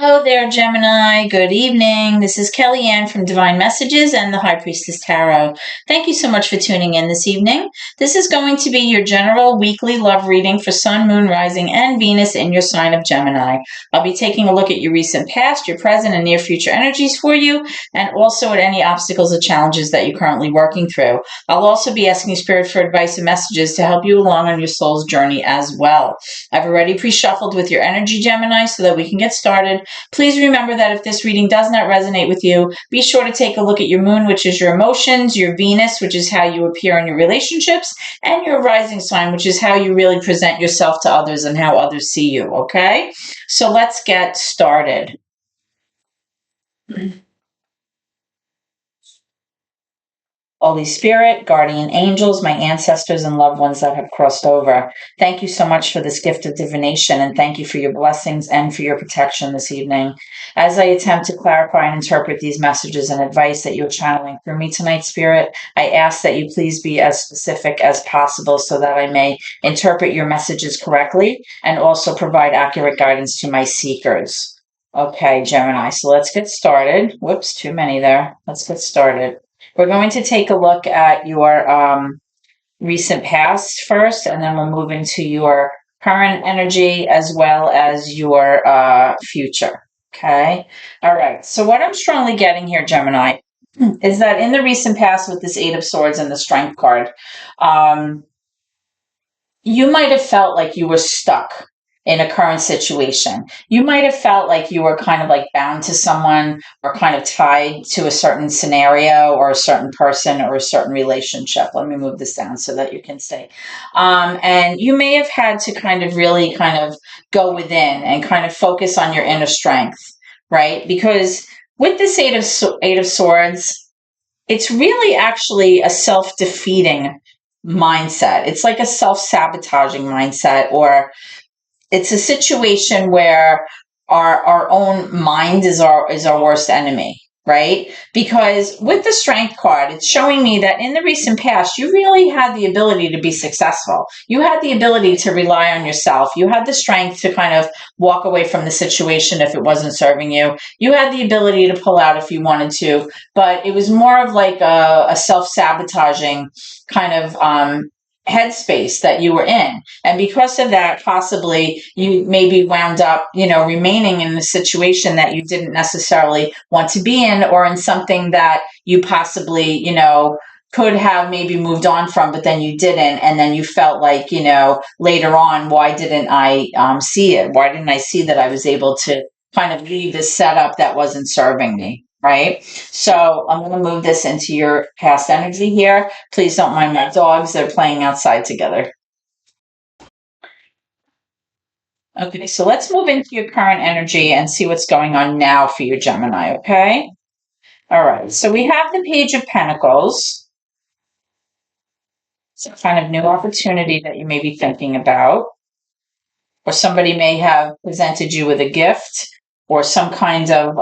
Hello there, Gemini. Good evening. This is Kellyanne from Divine Messages and the High Priestess Tarot. Thank you so much for tuning in this evening. This is going to be your general weekly love reading for Sun, Moon, Rising, and Venus in your sign of Gemini. I'll be taking a look at your recent past, your present, and near future energies for you, and also at any obstacles or challenges that you're currently working through. I'll also be asking Spirit for advice and messages to help you along on your soul's journey as well. I've already pre-shuffled with your energy, Gemini, so that we can get started. Please remember that if this reading does not resonate with you, be sure to take a look at your moon, which is your emotions, your Venus, which is how you appear in your relationships, and your rising sign, which is how you really present yourself to others and how others see you, okay? So let's get started. Holy Spirit, guardian angels, my ancestors and loved ones that have crossed over. Thank you so much for this gift of divination, and thank you for your blessings and for your protection this evening. As I attempt to clarify and interpret these messages and advice that you're channeling through me tonight, Spirit, I ask that you please be as specific as possible so that I may interpret your messages correctly and also provide accurate guidance to my seekers. Okay, Gemini, so let's get started. Whoops, too many there. Let's get started. We're going to take a look at your recent past first, and then we'll move into your current energy as well as your future. Okay. All right. So what I'm strongly getting here, Gemini, is that in the recent past with this Eight of Swords and the Strength card, you might have felt like you were stuck in a current situation. You might have felt like you were kind of like bound to someone or kind of tied to a certain scenario or a certain person or a certain relationship. Let me move this down so that you can see. And you may have had to kind of really kind of go within and kind of focus on your inner strength, right? Because with this Eight of Swords, it's really actually a self-defeating mindset. It's like a self-sabotaging mindset, or it's a situation where our own mind is our worst enemy, right? Because with the Strength card, it's showing me that in the recent past, you really had the ability to be successful. You had the ability to rely on yourself. You had the strength to kind of walk away from the situation if it wasn't serving you. You had the ability to pull out if you wanted to, but it was more of like a self-sabotaging kind of headspace that you were in. And because of that, possibly you maybe wound up, remaining in a situation that you didn't necessarily want to be in, or in something that you possibly, could have maybe moved on from, but then you didn't. And then you felt like, later on, why didn't I see it? Why didn't I see that I was able to kind of leave this setup that wasn't serving me? Right? So I'm going to move this into your past energy here. Please don't mind my dogs. They're playing outside together. Okay, so let's move into your current energy and see what's going on now for you, Gemini, okay? All right, so we have the Page of Pentacles. It's a kind of new opportunity that you may be thinking about. Or somebody may have presented you with a gift or some kind of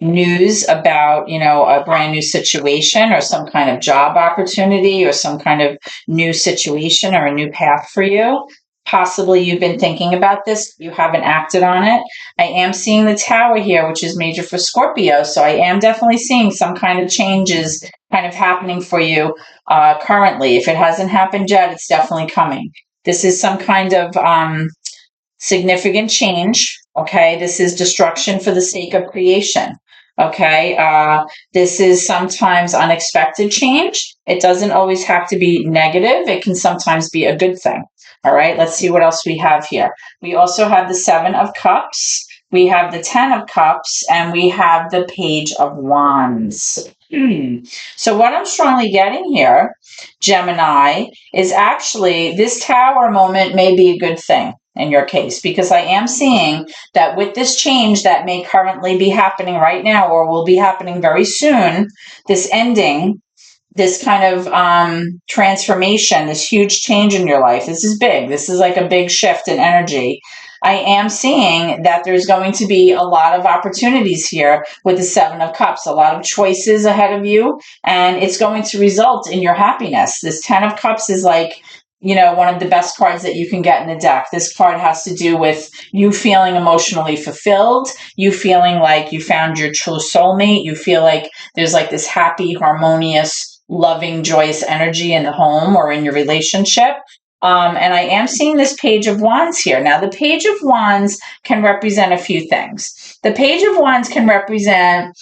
news about, a brand new situation or some kind of job opportunity or some kind of new situation or a new path for you. Possibly you've been thinking about this, you haven't acted on it. I am seeing the Tower here, which is major for Scorpio. So I am definitely seeing some kind of changes kind of happening for you currently. If it hasn't happened yet, it's definitely coming. This is some kind of significant change. Okay. This is destruction for the sake of creation. Okay. This is sometimes unexpected change. It doesn't always have to be negative. It can sometimes be a good thing. All right. Let's see what else we have here. We also have the Seven of Cups. We have the Ten of Cups, and we have the Page of Wands. So what I'm strongly getting here, Gemini, is actually this Tower moment may be a good thing in your case, because I am seeing that with this change that may currently be happening right now or will be happening very soon, this ending, this kind of transformation, this huge change in your life, this is big. This is like a big shift in energy. I am seeing that there's going to be a lot of opportunities here with the Seven of Cups, a lot of choices ahead of you, and it's going to result in your happiness. This Ten of Cups is like, one of the best cards that you can get in the deck. This card has to do with you feeling emotionally fulfilled, you feeling like you found your true soulmate, you feel like there's like this happy, harmonious, loving, joyous energy in the home or in your relationship. And I am seeing this Page of Wands here. Now, the Page of Wands can represent a few things. The Page of Wands can represent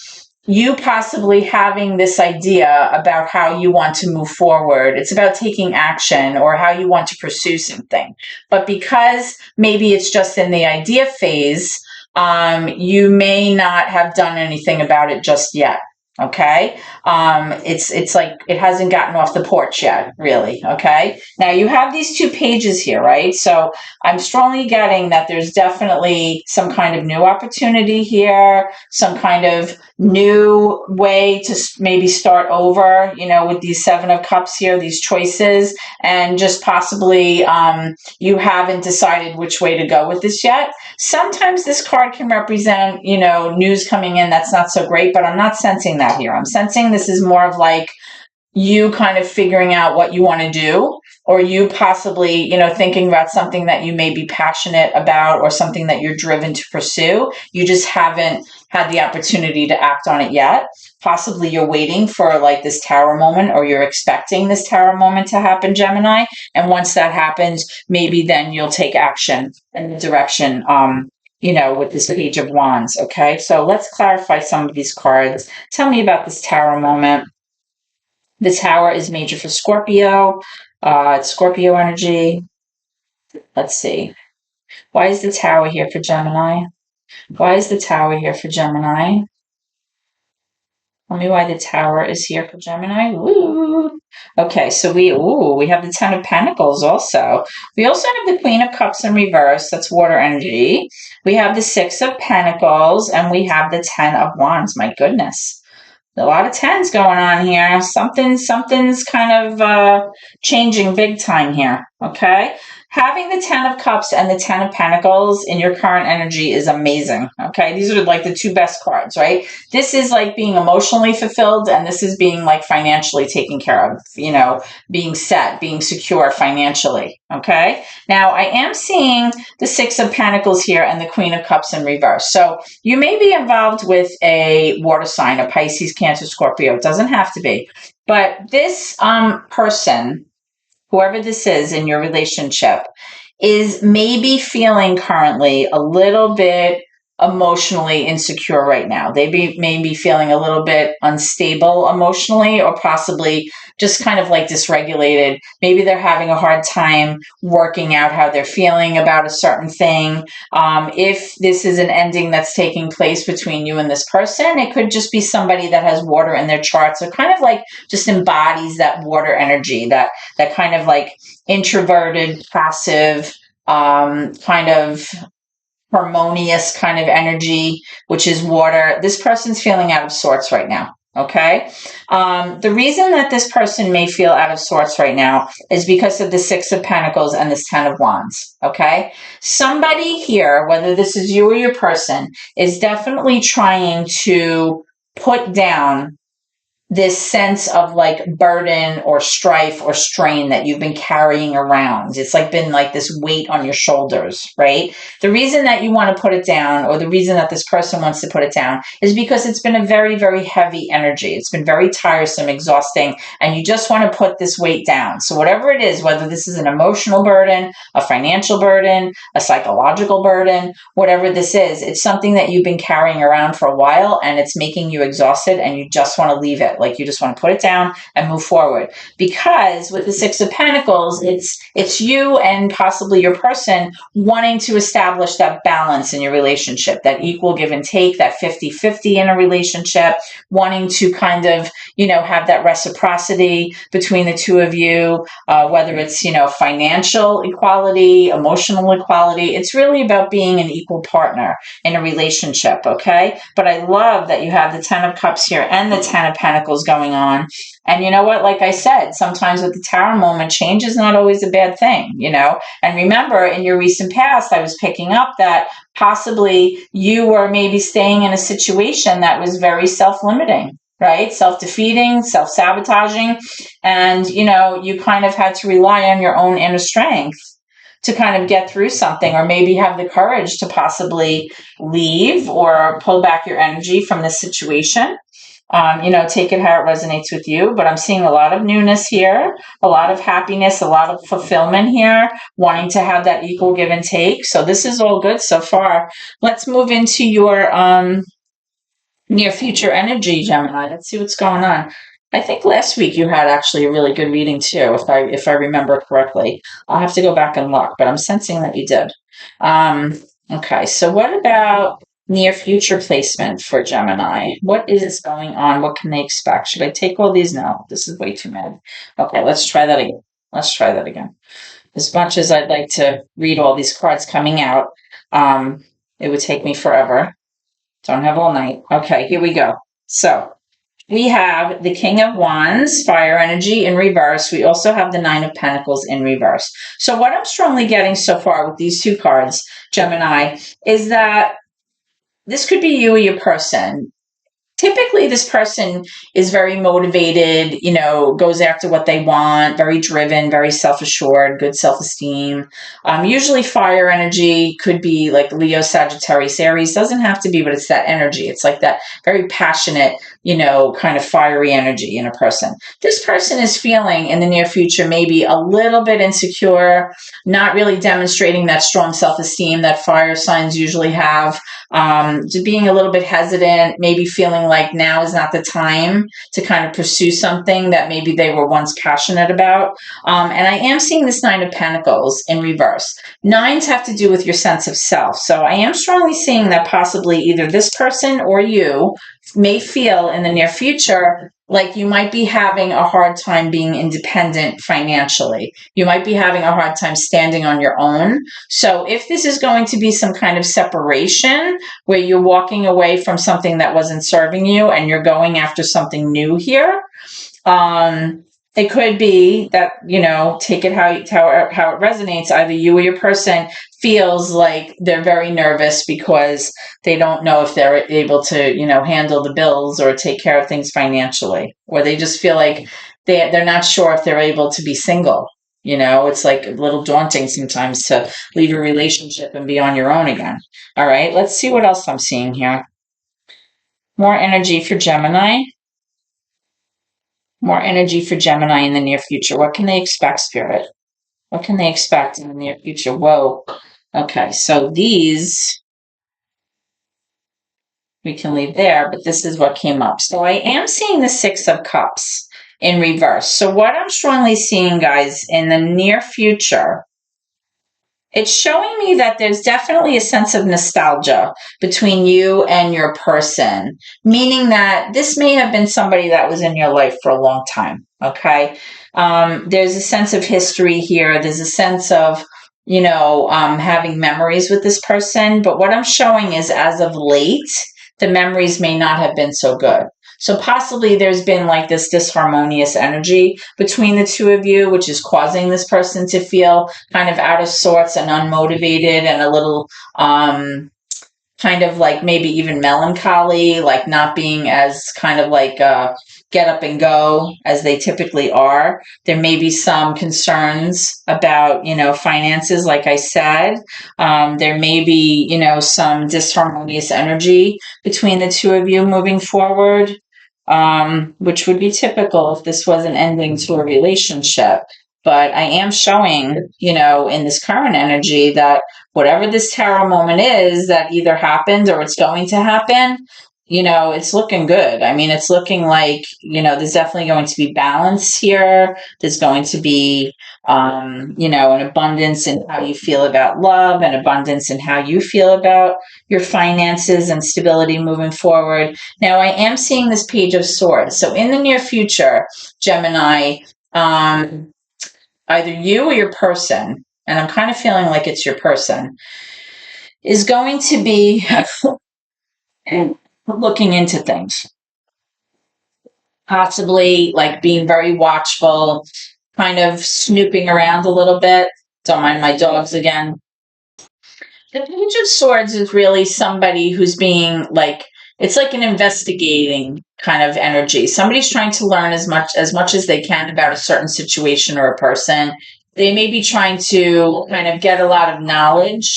you possibly having this idea about how you want to move forward. It's about taking action or how you want to pursue something. But because maybe it's just in the idea phase, you may not have done anything about it just yet. Okay. It's like it hasn't gotten off the porch yet, really. Okay. Now you have these two pages here, right? So I'm strongly getting that there's definitely some kind of new opportunity here, some kind of new way to maybe start over, with these Seven of Cups here, these choices, and just possibly you haven't decided which way to go with this yet. Sometimes this card can represent, news coming in that's not so great, but I'm not sensing that here. I'm sensing this is more of like you kind of figuring out what you want to do, or you possibly, thinking about something that you may be passionate about or something that you're driven to pursue. You just haven't had the opportunity to act on it yet. Possibly you're waiting for like this Tower moment, or you're expecting this Tower moment to happen, Gemini. And once that happens, maybe then you'll take action in the direction, with this Page of Wands. Okay, so let's clarify some of these cards. Tell me about this Tower moment. The Tower is major for Scorpio. It's Scorpio energy. Let's see. Why is the Tower here for Gemini? Why is the Tower here for Gemini? Tell me why the Tower is here for Gemini. Woo! Okay, so we have the Ten of Pentacles also. We also have the Queen of Cups in reverse. That's water energy. We have the Six of Pentacles, and we have the Ten of Wands. My goodness. A lot of tens going on here. Something's kind of changing big time here. Okay. Having the Ten of Cups and the Ten of Pentacles in your current energy is amazing. Okay. These are like the two best cards, right? This is like being emotionally fulfilled, and this is being like financially taken care of, being set, being secure financially. Okay. Now I am seeing the Six of Pentacles here and the Queen of Cups in reverse. So you may be involved with a water sign, a Pisces, Cancer, Scorpio. It doesn't have to be. But this person, whoever this is in your relationship, is maybe feeling currently a little bit emotionally insecure right now. They may be feeling a little bit unstable emotionally, or possibly just kind of like dysregulated. Maybe they're having a hard time working out how they're feeling about a certain thing. If this is an ending that's taking place between you and this person, it could just be somebody that has water in their charts, or kind of like just embodies that water energy, that kind of like introverted, passive, kind of harmonious kind of energy, which is water. This person's feeling out of sorts right now. Okay. The reason that this person may feel out of sorts right now is because of the Six of Pentacles and this Ten of Wands. Okay. Somebody here, whether this is you or your person, is definitely trying to put down this sense of like burden or strife or strain that you've been carrying around. It's like been like this weight on your shoulders, right? The reason that you want to put it down, or the reason that this person wants to put it down, is because it's been a very, very heavy energy. It's been very tiresome, exhausting, and you just want to put this weight down. So whatever it is, whether this is an emotional burden, a financial burden, a psychological burden, whatever this is, it's something that you've been carrying around for a while, and it's making you exhausted, and you just want to leave it. Like you just want to put it down and move forward. Because with the Six of Pentacles, it's you and possibly your person wanting to establish that balance in your relationship, that equal give and take, that 50-50 in a relationship, wanting to kind of, have that reciprocity between the two of you, whether it's, financial equality, emotional equality. It's really about being an equal partner in a relationship. Okay. But I love that you have the Ten of Cups here and the Ten of Pentacles going on. And you know what? Like I said, sometimes with the Tower moment, change is not always a bad thing, And remember, in your recent past, I was picking up that possibly you were maybe staying in a situation that was very self-limiting. right? Self-defeating, self-sabotaging. And, you kind of had to rely on your own inner strength to kind of get through something, or maybe have the courage to possibly leave or pull back your energy from this situation. Take it how it resonates with you. But I'm seeing a lot of newness here, a lot of happiness, a lot of fulfillment here, wanting to have that equal give and take. So this is all good so far. Let's move into your near future energy, Gemini. Let's see what's going on. I think last week you had actually a really good reading too, if I remember correctly. I'll have to go back and look, but I'm sensing that you did. Okay, so what about near future placement for Gemini? What is going on? What can they expect? Should I take all these? No, this is way too many. Okay, let's try that again. Let's try that again. As much as I'd like to read all these cards coming out, it would take me forever. Don't have all night. Okay, here we go. So we have the King of Wands, fire energy in reverse. We also have the Nine of Pentacles in reverse. So what I'm strongly getting so far with these two cards, Gemini, is that this could be you or your person. Typically, this person is very motivated, goes after what they want, very driven, very self-assured, good self-esteem. Usually fire energy could be like Leo, Sagittarius, Aries. Doesn't have to be, but it's that energy. It's like that very passionate, kind of fiery energy in a person. This person is feeling in the near future maybe a little bit insecure, not really demonstrating that strong self-esteem that fire signs usually have. Just being a little bit hesitant, maybe feeling like now is not the time to kind of pursue something that maybe they were once passionate about. And I am seeing this Nine of Pentacles in reverse. Nines have to do with your sense of self. So I am strongly seeing that possibly either this person or you may feel in the near future like you might be having a hard time being independent financially. You might be having a hard time standing on your own. So if this is going to be some kind of separation where you're walking away from something that wasn't serving you and you're going after something new here, it could be that, take it how it resonates. Either you or your person feels like they're very nervous because they don't know if they're able to, handle the bills or take care of things financially, or they just feel like they're not sure if they're able to be single. It's like a little daunting sometimes to leave a relationship and be on your own again. All right, let's see what else I'm seeing here. More energy for Gemini. More energy for Gemini in the near future. What can they expect, Spirit? What can they expect in the near future? Whoa. Okay, so these we can leave there, but this is what came up. So I am seeing the Six of Cups in reverse. So what I'm strongly seeing, guys, in the near future, it's showing me that there's definitely a sense of nostalgia between you and your person, meaning that this may have been somebody that was in your life for a long time, okay? There's a sense of history here. There's a sense of, having memories with this person. But what I'm showing is, as of late, the memories may not have been so good. So possibly there's been like this disharmonious energy between the two of you, which is causing this person to feel kind of out of sorts and unmotivated and a little kind of like maybe even melancholy, like not being as kind of like get up and go as they typically are. There may be some concerns about, finances, like I said. There may be, some disharmonious energy between the two of you moving forward, which would be typical if this was an ending to a relationship. But I am showing, in this current energy that whatever this tarot moment is that either happened or it's going to happen, it's looking good. I mean, it's looking like, there's definitely going to be balance here. There's going to be, an abundance in how you feel about love, and abundance in how you feel about your finances and stability moving forward. Now, I am seeing this Page of Swords. So in the near future, Gemini, either you or your person, and I'm kind of feeling like it's your person, is going to be looking into things. Possibly like being very watchful, kind of snooping around a little bit. Don't mind my dogs again. The Page of Swords is really somebody who's being like It's like an investigating kind of energy. Somebody's trying to learn as much as they can about a certain situation or a person. They may be trying to kind of get a lot of knowledge.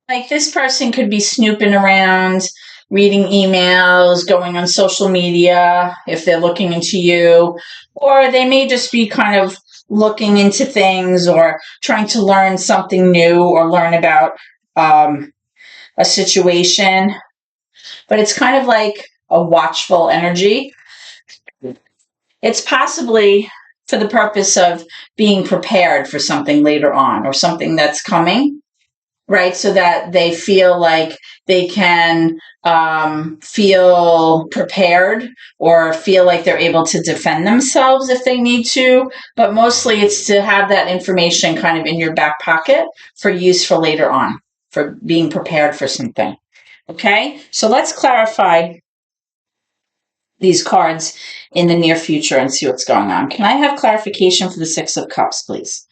Like this person could be snooping around, reading emails, going on social media if they're looking into you, or they may just be kind of looking into things or trying to learn something new or learn about a situation. But it's kind of like a watchful energy. It's possibly for the purpose of being prepared for something later on or something that's coming, right? So that they feel like they can feel prepared or feel like they're able to defend themselves if they need to. But mostly it's to have that information kind of in your back pocket for use for later on, for being prepared for something. Okay, so let's clarify these cards in the near future and see what's going on. Can I have clarification for the Six of Cups, please?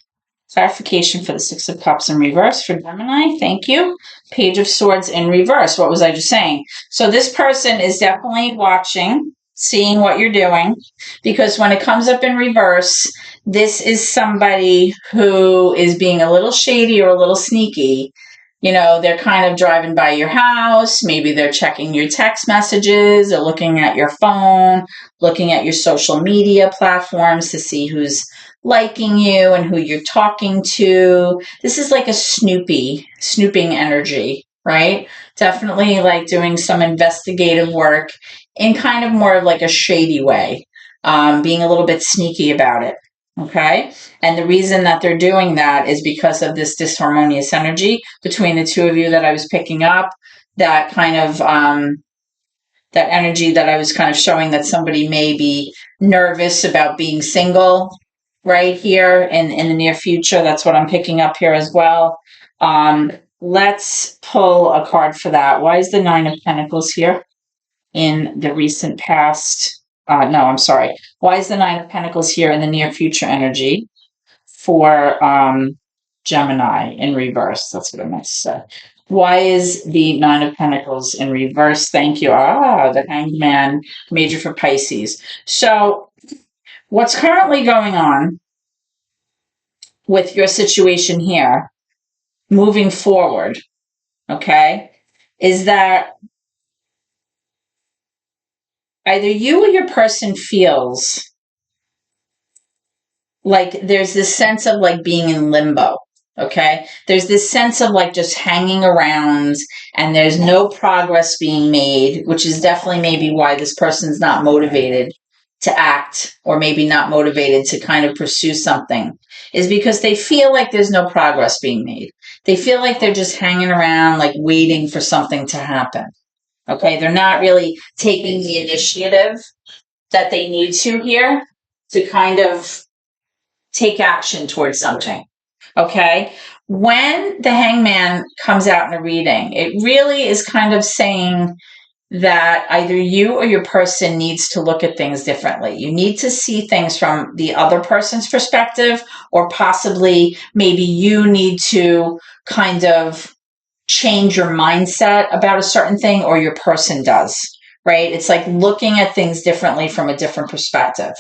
Clarification for the Six of Cups in reverse for Gemini. Thank you. Page of Swords in reverse. What was I just saying? So this person is definitely watching, seeing what you're doing, because when it comes up in reverse, this is somebody who is being a little shady or a little sneaky. You know, they're kind of driving by your house. Maybe they're checking your text messages or looking at your phone, looking at your social media platforms to see who's liking you and who you're talking to. This is like a snooping energy, right? Definitely like doing some investigative work in kind of more of like a shady way, being a little bit sneaky about it. Okay. And the reason that they're doing that is because of this disharmonious energy between the two of you that I was picking up, that kind of, that energy that I was kind of showing that somebody may be nervous about being single right here in the near future. That's what I'm picking up here as well. Let's pull a card for that. Why is the Nine of Pentacles here in the recent past? No, I'm sorry. Why is the Nine of Pentacles here in the near future energy for Gemini in reverse? That's what I meant to say. Why is the Nine of Pentacles in reverse? Thank you. The Hanged Man, major for Pisces. So what's currently going on with your situation here, moving forward, okay, is that either you or your person feels like there's this sense of like being in limbo. Okay. There's this sense of like just hanging around and there's no progress being made, which is definitely maybe why this person's not motivated to act or maybe not motivated to kind of pursue something, is because they feel like there's no progress being made. They feel like they're just hanging around, like waiting for something to happen. Okay. They're not really taking the initiative that they need to here to kind of take action towards something. Okay. When the hangman comes out in a reading, it really is kind of saying that either you or your person needs to look at things differently. You need to see things from the other person's perspective, or possibly maybe you need to kind of change your mindset about a certain thing, or your person does, right? It's like looking at things differently from a different perspective.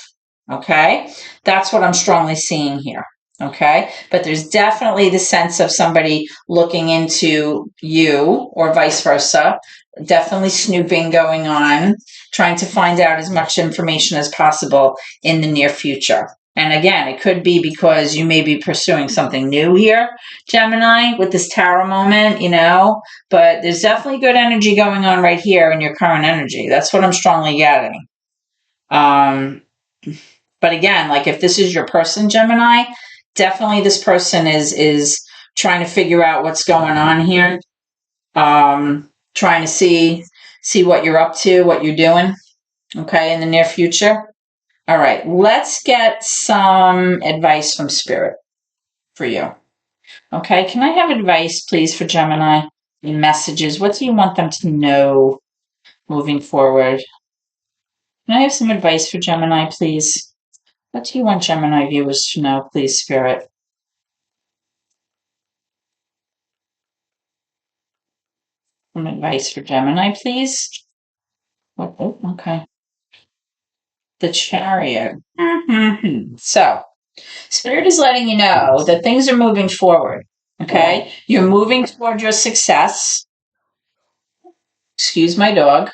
Okay. That's what I'm strongly seeing here. Okay. But there's definitely the sense of somebody looking into you or vice versa. Definitely snooping going on, trying to find out as much information as possible in the near future. And again, it could be because you may be pursuing something new here, Gemini, with this tarot moment, you know, but there's definitely good energy going on right here in your current energy. That's what I'm strongly getting. But again, like if this is your person, Gemini, definitely this person is trying to figure out what's going on here. Trying to see what you're up to, what you're doing, okay, in the near future. All right, let's get some advice from Spirit for you. Okay, can I have advice, please, for Gemini? Messages. What do you want them to know moving forward? Can I have some advice for Gemini, please? What do you want Gemini viewers to know, please, Spirit? Some advice for Gemini, please. Oh, okay. The Chariot. So, Spirit is letting you know that things are moving forward. Okay? You're moving toward your success. Excuse my dog.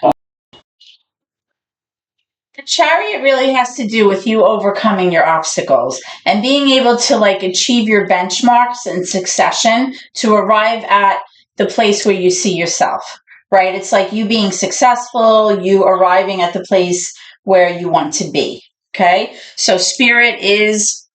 The Chariot really has to do with you overcoming your obstacles and being able to like achieve your benchmarks in succession to arrive at the place where you see yourself, right? It's like you being successful, you arriving at the place where you want to be. Okay. So Spirit is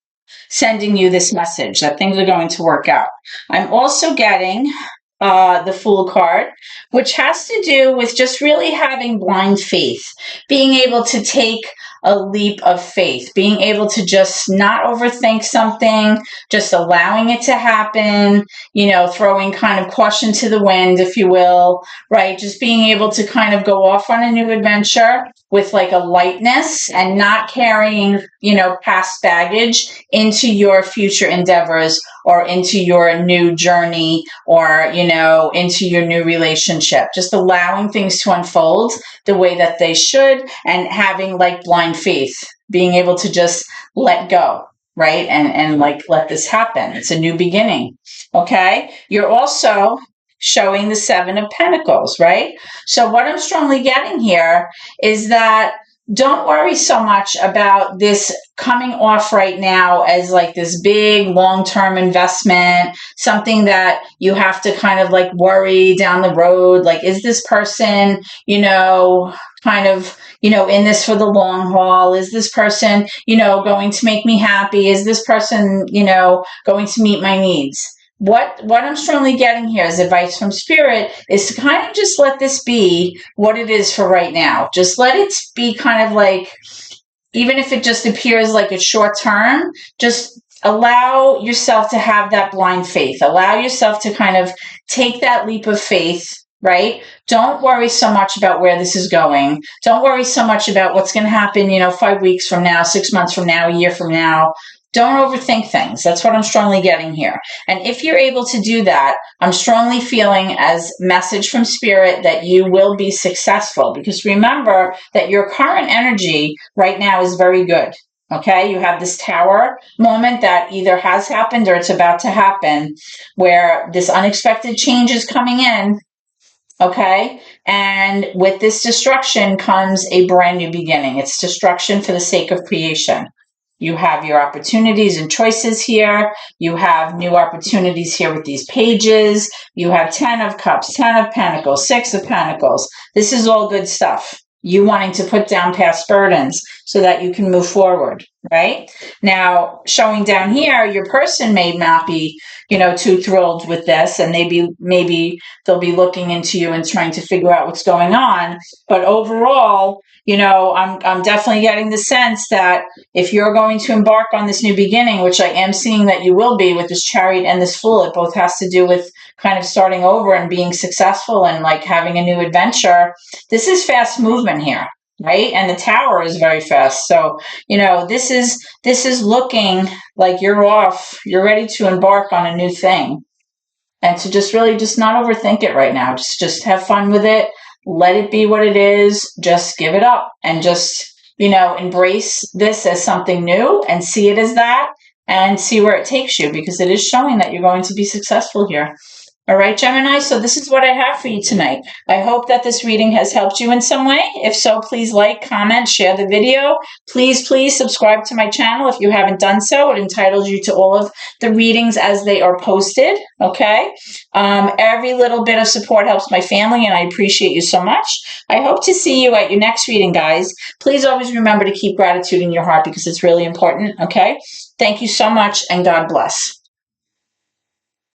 sending you this message that things are going to work out. I'm also getting the Fool card, which has to do with just really having blind faith, being able to take a leap of faith, being able to just not overthink something, just allowing it to happen, you know, throwing kind of caution to the wind, if you will, right? Just being able to kind of go off on a new adventure with like a lightness and not carrying, you know, past baggage into your future endeavors or into your new journey or, you know, into your new relationship. Just allowing things to unfold the way that they should and having like blind faith, being able to just let go, right? And like let this happen. It's a new beginning. Okay. You're also showing the Seven of Pentacles, right? So what I'm strongly getting here is that don't worry so much about this coming off right now as like this big long-term investment, something that you have to kind of like worry down the road. Like, is this person, you know, kind of, you know, in this for the long haul? Is this person, you know, going to make me happy? Is this person, you know, going to meet my needs? What I'm strongly getting here as advice from Spirit is to kind of just let this be what it is for right now. Just let it be kind of like, even if it just appears like it's short term, just allow yourself to have that blind faith. Allow yourself to kind of take that leap of faith, right? Don't worry so much about where this is going. Don't worry so much about what's going to happen, you know, 5 weeks from now, 6 months from now, a year from now. Don't overthink things. That's what I'm strongly getting here. And if you're able to do that, I'm strongly feeling as message from Spirit that you will be successful, because remember that your current energy right now is very good. Okay, you have this Tower moment that either has happened or it's about to happen, where this unexpected change is coming in. Okay, and with this destruction comes a brand new beginning. It's destruction for the sake of creation. You have your opportunities and choices here. You have new opportunities here with these pages. You have 10 of Cups, 10 of Pentacles, 6 of Pentacles. This is all good stuff. You wanting to put down past burdens so that you can move forward, right? Now, showing down here, your person may not be, you know, too thrilled with this, and maybe they'll be looking into you and trying to figure out what's going on. But overall, you know, I'm definitely getting the sense that if you're going to embark on this new beginning, which I am seeing that you will be with this Chariot and this Fool, it both has to do with kind of starting over and being successful and like having a new adventure. This is fast movement here, right? And the Tower is very fast. So, you know, this is looking like you're off, you're ready to embark on a new thing. And to just really just not overthink it right now. Just have fun with it. Let it be what it is. Just give it up and just, you know, embrace this as something new and see it as that and see where it takes you, because it is showing that you're going to be successful here. All right, Gemini, so this is what I have for you tonight. I hope that this reading has helped you in some way. If so, please like, comment, share the video. Please subscribe to my channel if you haven't done so. It entitles you to all of the readings as they are posted, okay? Every little bit of support helps my family, and I appreciate you so much. I hope to see you at your next reading, guys. Please always remember to keep gratitude in your heart, because it's really important, okay? Thank you so much, and God bless.